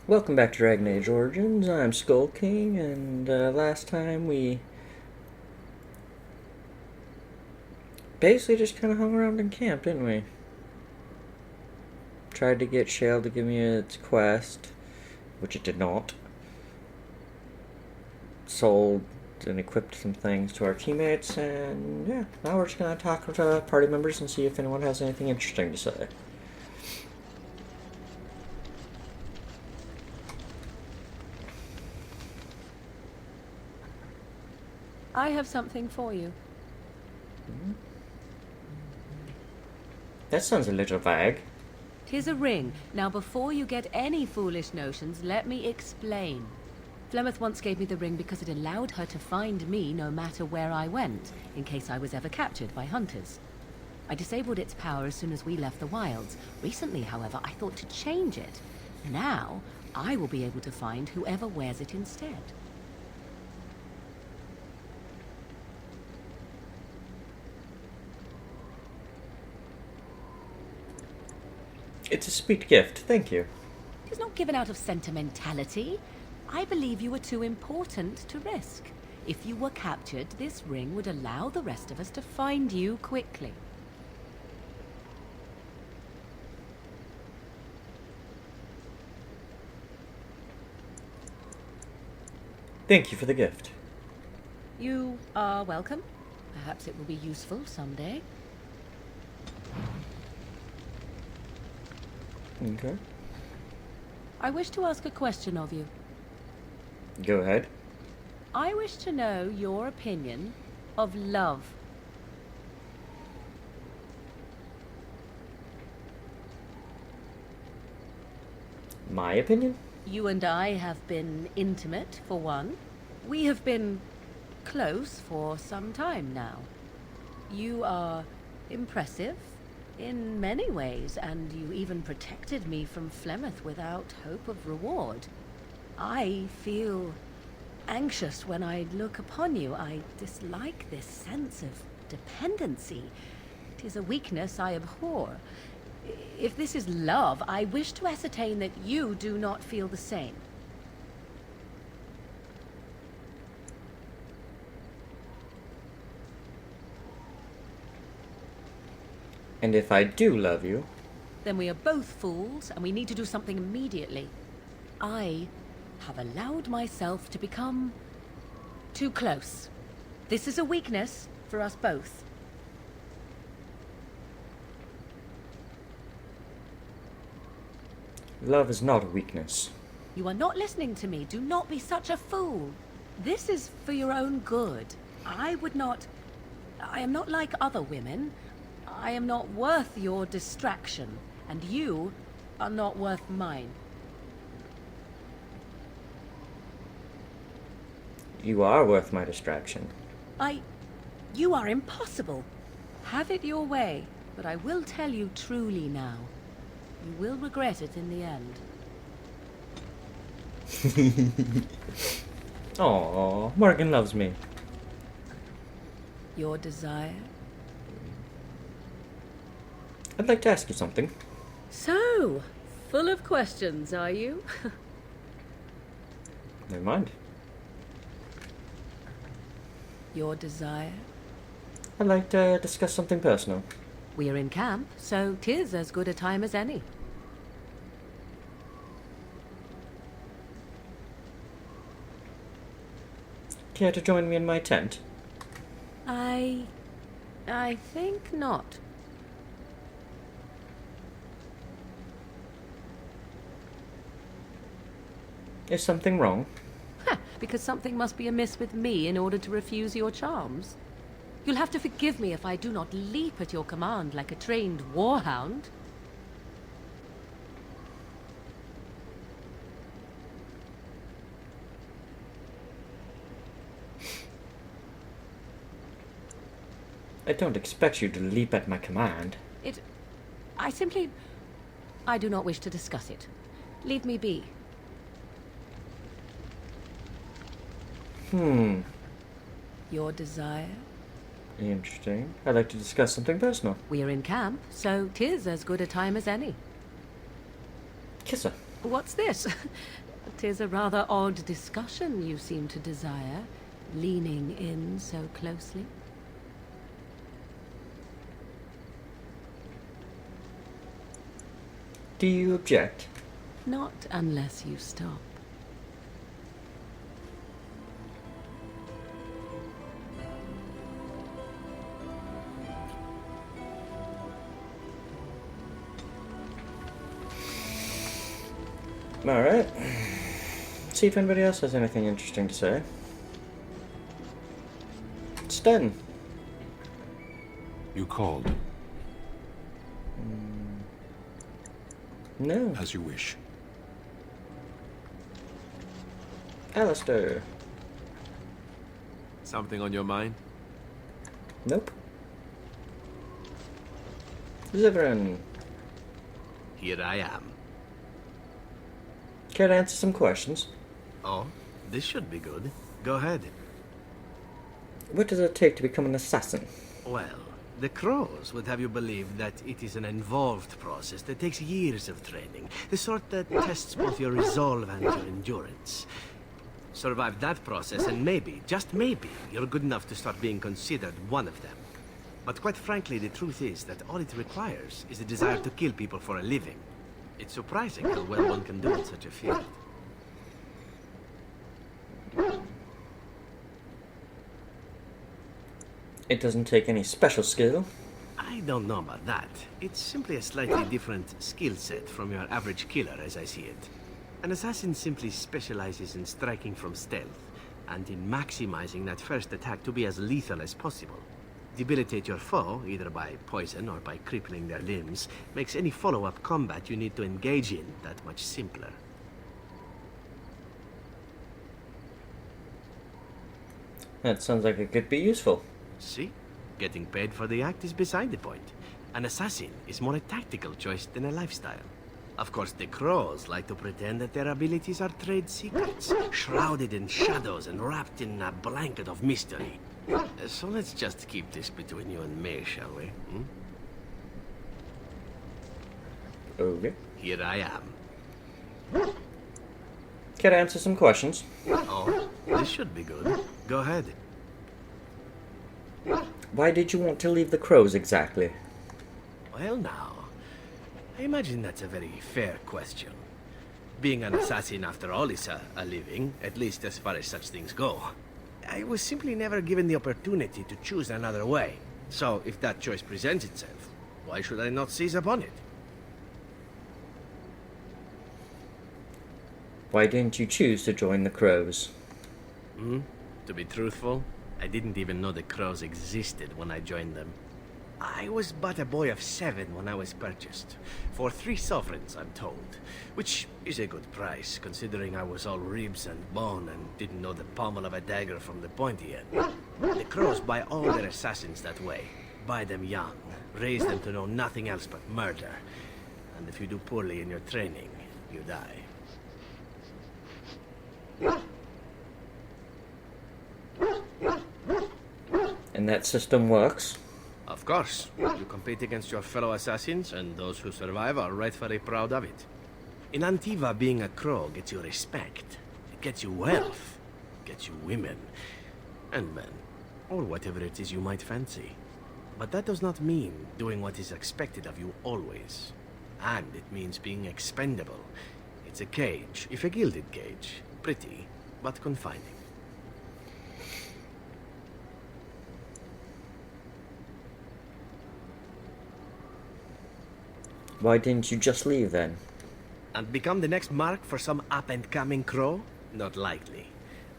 Welcome back to Dragon Age Origins. I'm Skull King, and last time we basically just kind of hung around in camp, didn't we? Tried to get Shale to give me its quest, which it did not. Sold and equipped some things to our teammates, and yeah, now we're just gonna talk to party members and see if anyone has anything interesting to say. I have something for you. That sounds a little vague. 'Tis a ring. Now, before you get any foolish notions, let me explain. Flemeth once gave me the ring because it allowed her to find me no matter where I went, in case I was ever captured by hunters. I disabled its power as soon as we left the wilds. Recently, however, I thought to change it. Now, I will be able to find whoever wears it instead. It's a sweet gift, thank you. It is not given out of sentimentality. I believe you are too important to risk. If you were captured, this ring would allow the rest of us to find you quickly. Thank you for the gift. You are welcome. Perhaps it will be useful someday. Okay. I wish to ask a question of you. Go ahead. I wish to know your opinion of love. My opinion? You and I have been intimate, for one. We have been close for some time now. You are impressive in many ways, and you even protected me from Flemeth without hope of reward. I feel anxious when I look upon you. I dislike this sense of dependency. It is a weakness I abhor. If this is love, I wish to ascertain that you do not feel the same. And if I do love you, Then we are both fools, and we need to do something immediately. I have allowed myself to become too close. This is a weakness for us both. love is not a weakness. You are not listening to me. Do not be such a fool. This is for your own good. I am not like other women. I am not worth your distraction, and you are not worth mine. You are worth my distraction. You are impossible. Have it your way, but I will tell you truly now. You will regret it in the end. Aww, Morgan loves me. Your desire? I'd like to ask you something. So, full of questions, are you? Never mind. Your desire? I'd like to discuss something personal. We are in camp, so 'tis as good a time as any. Care to join me in my tent? I think not. Is something wrong? Because something must be amiss with me in order to refuse your charms. You'll have to forgive me if I do not leap at your command like a trained warhound. I don't expect you to leap at my command. I do not wish to discuss it. Leave me be. Your desire? Interesting. I'd like to discuss something personal. We are in camp, so 'tis as good a time as any. Kissa. What's this? 'Tis a rather odd discussion you seem to desire, leaning in so closely. Do you object? Not unless you stop. Alright. See if anybody else has anything interesting to say. Sten. You called. No. As you wish. Alistair. Something on your mind? Nope. Zivran. Here I am. Care to answer some questions? Oh, this should be good. Go ahead. What does it take to become an assassin? Well, the Crows would have you believe that it is an involved process that takes years of training. The sort that tests both your resolve and your endurance. Survive that process and maybe, just maybe, you're good enough to start being considered one of them. But quite frankly, the truth is that all it requires is a desire to kill people for a living. It's surprising how well one can do in such a field. It doesn't take any special skill. I don't know about that. It's simply a slightly different skill set from your average killer, as I see it. An assassin simply specializes in striking from stealth, and in maximizing that first attack to be as lethal as possible. Debilitate your foe, either by poison or by crippling their limbs, makes any follow-up combat you need to engage in that much simpler. That sounds like it could be useful. See? Getting paid for the act is beside the point. An assassin is more a tactical choice than a lifestyle. Of course, the Crows like to pretend that their abilities are trade secrets, shrouded in shadows and wrapped in a blanket of mystery. So let's just keep this between you and me, shall we? Hmm? Okay. Here I am. Care to answer some questions? Oh, this should be good. Go ahead. Why did you want to leave the Crows exactly? Well now, I imagine that's a very fair question. Being an assassin, after all, is a living, at least as far as such things go. I was simply never given the opportunity to choose another way. So, if that choice presents itself, why should I not seize upon it? Why didn't you choose to join the Crows? To be truthful, I didn't even know the Crows existed when I joined them. I was but a boy of 7 when I was purchased. For 3 sovereigns, I'm told. Which is a good price, considering I was all ribs and bone and didn't know the pommel of a dagger from the pointy end. The Crows buy all their assassins that way. Buy them young, raise them to know nothing else but murder. And if you do poorly in your training, you die. And that system works? Of course. You compete against your fellow assassins, and those who survive are rightfully proud of it. In Antiva, being a crow gets you respect. It gets you wealth. It gets you women. And men. Or whatever it is you might fancy. But that does not mean doing what is expected of you always. And it means being expendable. It's a cage, if a gilded cage. Pretty, but confining. Why didn't you just leave then? And become the next mark for some up-and-coming crow? Not likely.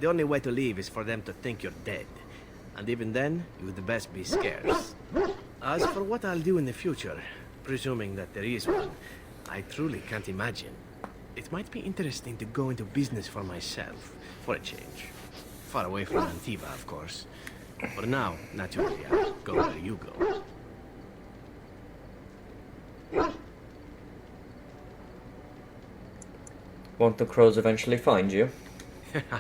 The only way to leave is for them to think you're dead. And even then, you'd best be scarce. As for what I'll do in the future, presuming that there is one, I truly can't imagine. It might be interesting to go into business for myself, for a change. Far away from Antiva, of course. For now, naturally, I'll go where you go. Won't the Crows eventually find you?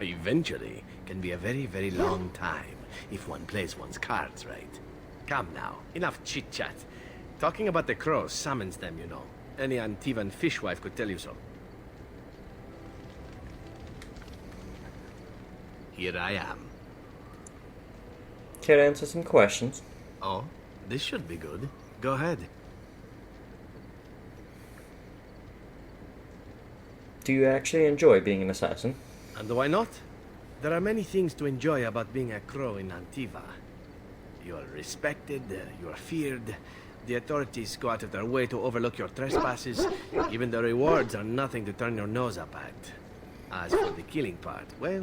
Eventually can be a very, very long time, if one plays one's cards right. Come now, enough chit-chat. Talking about the Crows summons them, you know. Any Antivan fishwife could tell you so. Here I am. Care to answer some questions? Oh, this should be good. Go ahead. Do you actually enjoy being an assassin? And why not? There are many things to enjoy about being a crow in Antiva. You are respected, you are feared. The authorities go out of their way to overlook your trespasses. Even the rewards are nothing to turn your nose up at. As for the killing part, well,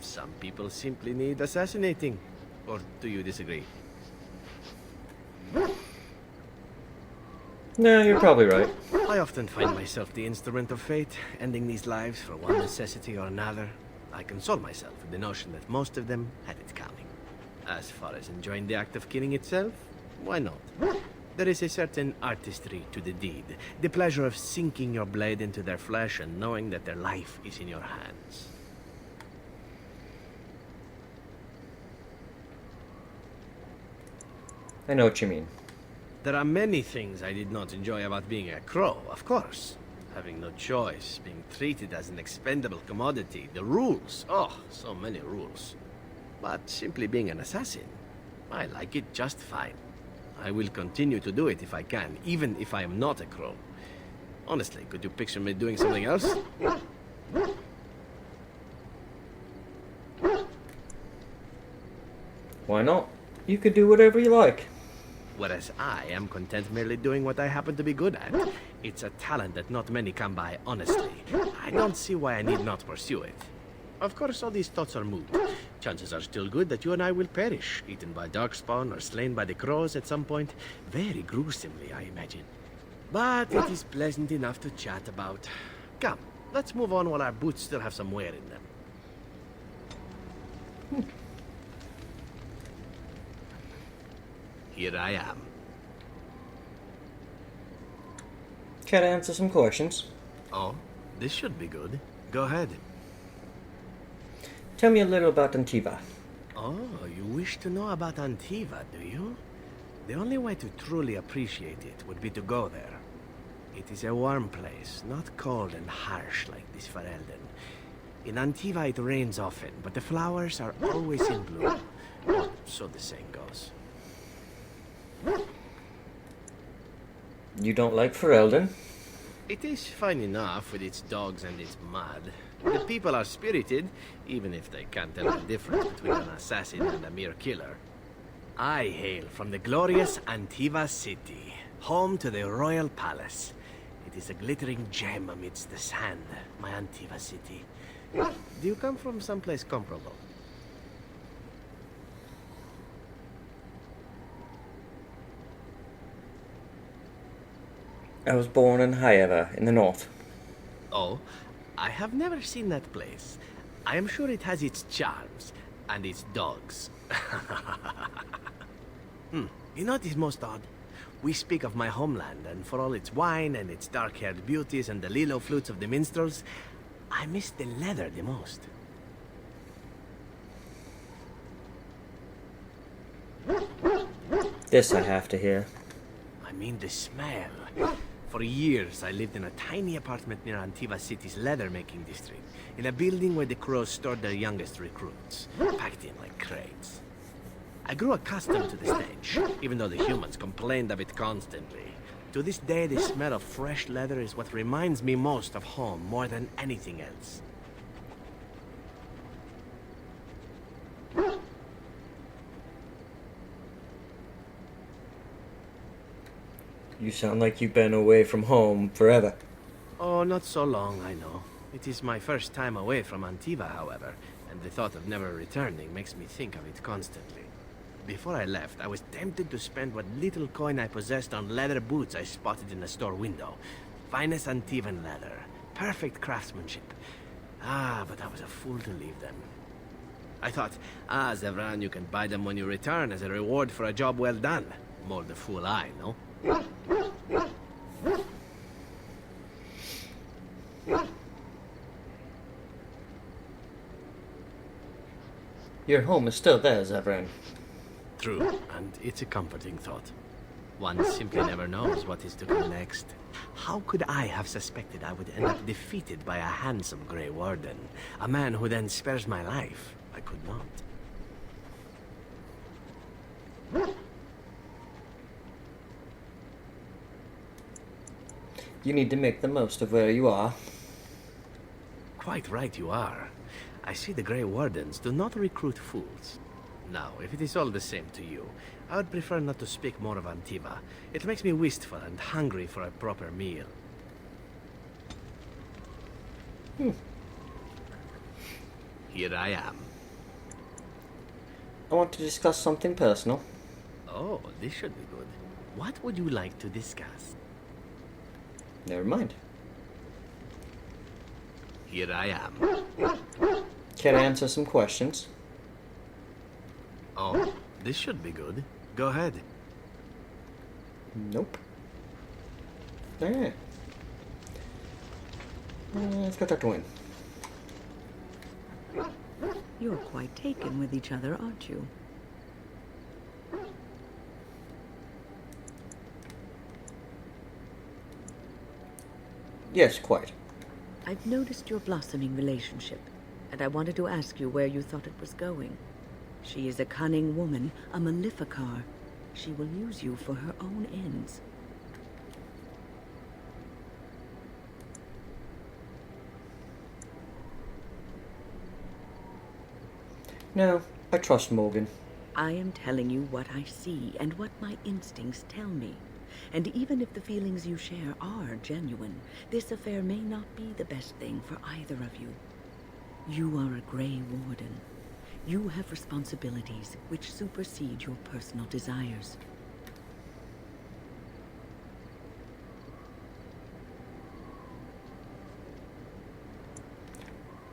some people simply need assassinating. Or do you disagree? No, you're probably right. I often find myself the instrument of fate, ending these lives for one necessity or another. I console myself with the notion that most of them had it coming. As far as enjoying the act of killing itself, why not? There is a certain artistry to the deed, the pleasure of sinking your blade into their flesh and knowing that their life is in your hands. I know what you mean. There are many things I did not enjoy about being a crow, of course. Having no choice, being treated as an expendable commodity, the rules. Oh, so many rules. But simply being an assassin, I like it just fine. I will continue to do it if I can, even if I am not a crow. Honestly, could you picture me doing something else? Why not? You could do whatever you like. Whereas I am content merely doing what I happen to be good at. It's a talent that not many come by, honestly. I don't see why I need not pursue it. Of course, all these thoughts are moot. Chances are still good that you and I will perish, eaten by darkspawn or slain by the crows at some point. Very gruesomely, I imagine. But it is pleasant enough to chat about. Come, let's move on while our boots still have some wear in them. Here I am. Care to answer some questions? Oh, this should be good. Go ahead. Tell me a little about Antiva. Oh, you wish to know about Antiva, do you? The only way to truly appreciate it would be to go there. It is a warm place, not cold and harsh like this Ferelden. In Antiva it rains often, but the flowers are always in bloom. Or so the saying goes. You don't like Ferelden? It is fine enough with its dogs and its mud. The people are spirited, even if they can't tell the difference between an assassin and a mere killer. I hail from the glorious Antiva city, home to the royal palace. It is a glittering gem amidst the sand, my Antiva city. Do you come from someplace comparable? I was born in Hyeva, in the north. Oh, I have never seen that place. I am sure it has its charms, and its dogs. You know what is most odd? We speak of my homeland, and for all its wine and its dark-haired beauties and the lilo flutes of the minstrels, I miss the leather the most. This I have to hear. I mean the smell. For years, I lived in a tiny apartment near Antiva City's leather-making district, in a building where the crows stored their youngest recruits, packed in like crates. I grew accustomed to the stench, even though the humans complained of it constantly. To this day, the smell of fresh leather is what reminds me most of home more than anything else. You sound like you've been away from home forever. Oh, not so long, I know. It is my first time away from Antiva, however, and the thought of never returning makes me think of it constantly. Before I left, I was tempted to spend what little coin I possessed on leather boots I spotted in a store window. Finest Antivan leather. Perfect craftsmanship. Ah, but I was a fool to leave them. I thought, Zevran, you can buy them when you return as a reward for a job well done. More the fool I, no? Your home is still there, Zevran. True, and it's a comforting thought. One simply never knows what is to come next. How could I have suspected I would end up defeated by a handsome Grey Warden? A man who then spares my life. I could not. You need to make the most of where you are. Quite right you are. I see the Grey Wardens do not recruit fools. Now, if it is all the same to you, I would prefer not to speak more of Antiva. It makes me wistful and hungry for a proper meal. Here I am. I want to discuss something personal. Oh, this should be good. What would you like to discuss? Never mind. Here I am. Can I answer some questions? Oh, this should be good. Go ahead. Nope. Alright. Let's go talk to Wayne. You're quite taken with each other, aren't you? Yes, quite. I've noticed your blossoming relationship, and I wanted to ask you where you thought it was going. She is a cunning woman, a Maleficar. She will use you for her own ends. No, I trust Morgan. I am telling you what I see and what my instincts tell me. And even if the feelings you share are genuine, this affair may not be the best thing for either of you. You are a Grey Warden. You have responsibilities which supersede your personal desires.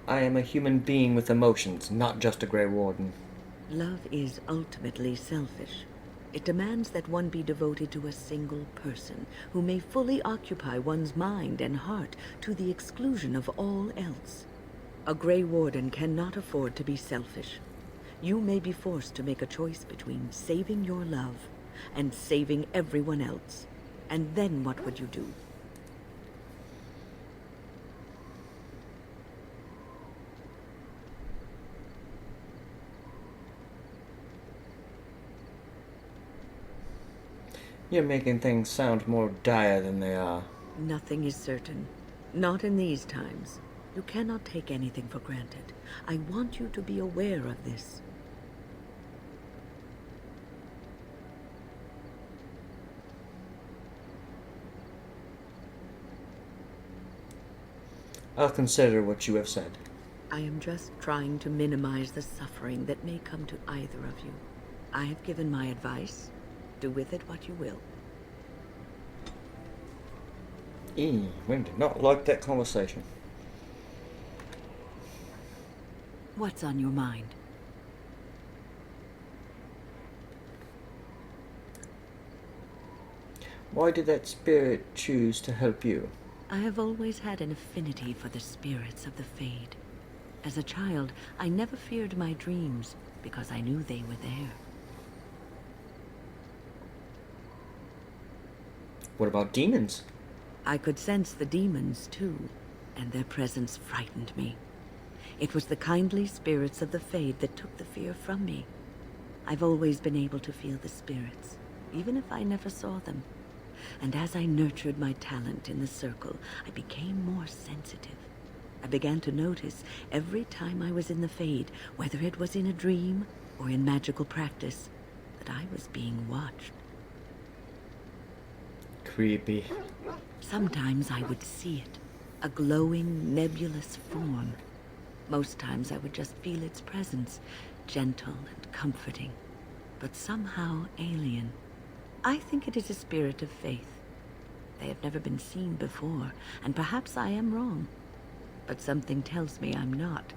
I am a human being with emotions, not just a Grey Warden. Love is ultimately selfish. It demands that one be devoted to a single person who may fully occupy one's mind and heart to the exclusion of all else. A Grey Warden cannot afford to be selfish. You may be forced to make a choice between saving your love and saving everyone else. And then what would you do? You're making things sound more dire than they are. Nothing is certain. Not in these times. You cannot take anything for granted. I want you to be aware of this. I'll consider what you have said. I am just trying to minimize the suffering that may come to either of you. I have given my advice. Do with it what you will. Wayne did not like that conversation. What's on your mind? Why did that spirit choose to help you? I have always had an affinity for the spirits of the Fade. As a child, I never feared my dreams because I knew they were there. What about demons? I could sense the demons, too, and their presence frightened me. It was the kindly spirits of the Fade that took the fear from me. I've always been able to feel the spirits, even if I never saw them. And as I nurtured my talent in the circle, I became more sensitive. I began to notice every time I was in the Fade, whether it was in a dream or in magical practice, that I was being watched. Creepy. Sometimes I would see it, a glowing, nebulous form. Most times I would just feel its presence, gentle and comforting, but somehow alien. I think it is a spirit of faith. They have never been seen before, and perhaps I am wrong. But something tells me I'm not.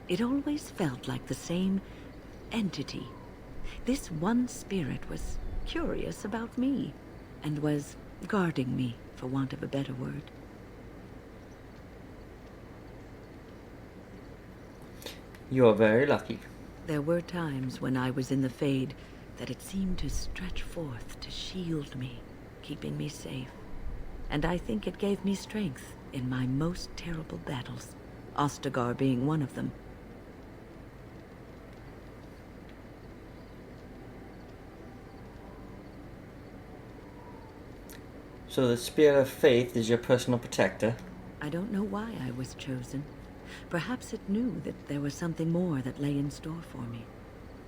It always felt like the same entity. This one spirit was curious about me, and was guarding me, for want of a better word. You are very lucky. There were times when I was in the Fade that it seemed to stretch forth to shield me, keeping me safe. And I think it gave me strength in my most terrible battles, Ostagar being one of them. So the Spear of Faith is your personal protector. I don't know why I was chosen. Perhaps it knew that there was something more that lay in store for me.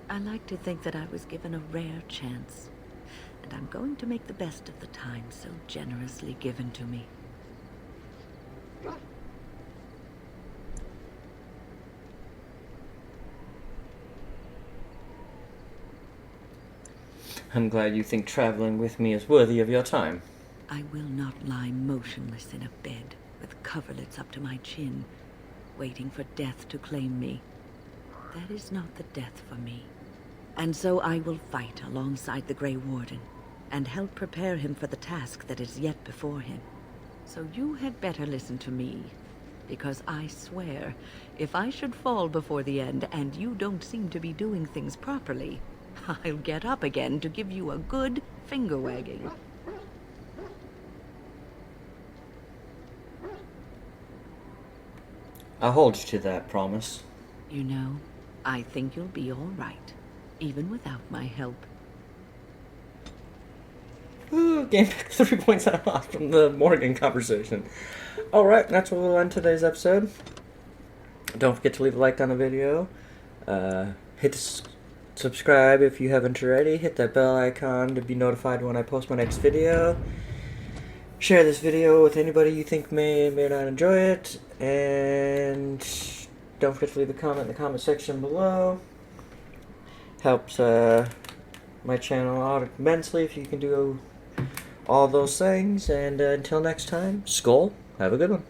I like to think that I was given a rare chance, and I'm going to make the best of the time so generously given to me. I'm glad you think traveling with me is worthy of your time. I will not lie motionless in a bed with coverlets up to my chin, waiting for death to claim me. That is not the death for me. And so I will fight alongside the Grey Warden, and help prepare him for the task that is yet before him. So you had better listen to me, because I swear, if I should fall before the end and you don't seem to be doing things properly, I'll get up again to give you a good finger wagging. I'll hold you to that promise. You know, I think you'll be all right, even without my help. Ooh, gained back 3 points I lost from the Morgan conversation. Alright, that's where we'll end today's episode. Don't forget to leave a like on the video. Hit subscribe if you haven't already. Hit that bell icon to be notified when I post my next video. Share this video with anybody you think may or may not enjoy it. And don't forget to leave a comment in the comment section below. Helps my channel out immensely if you can do all those things. And until next time, Skull, have a good one.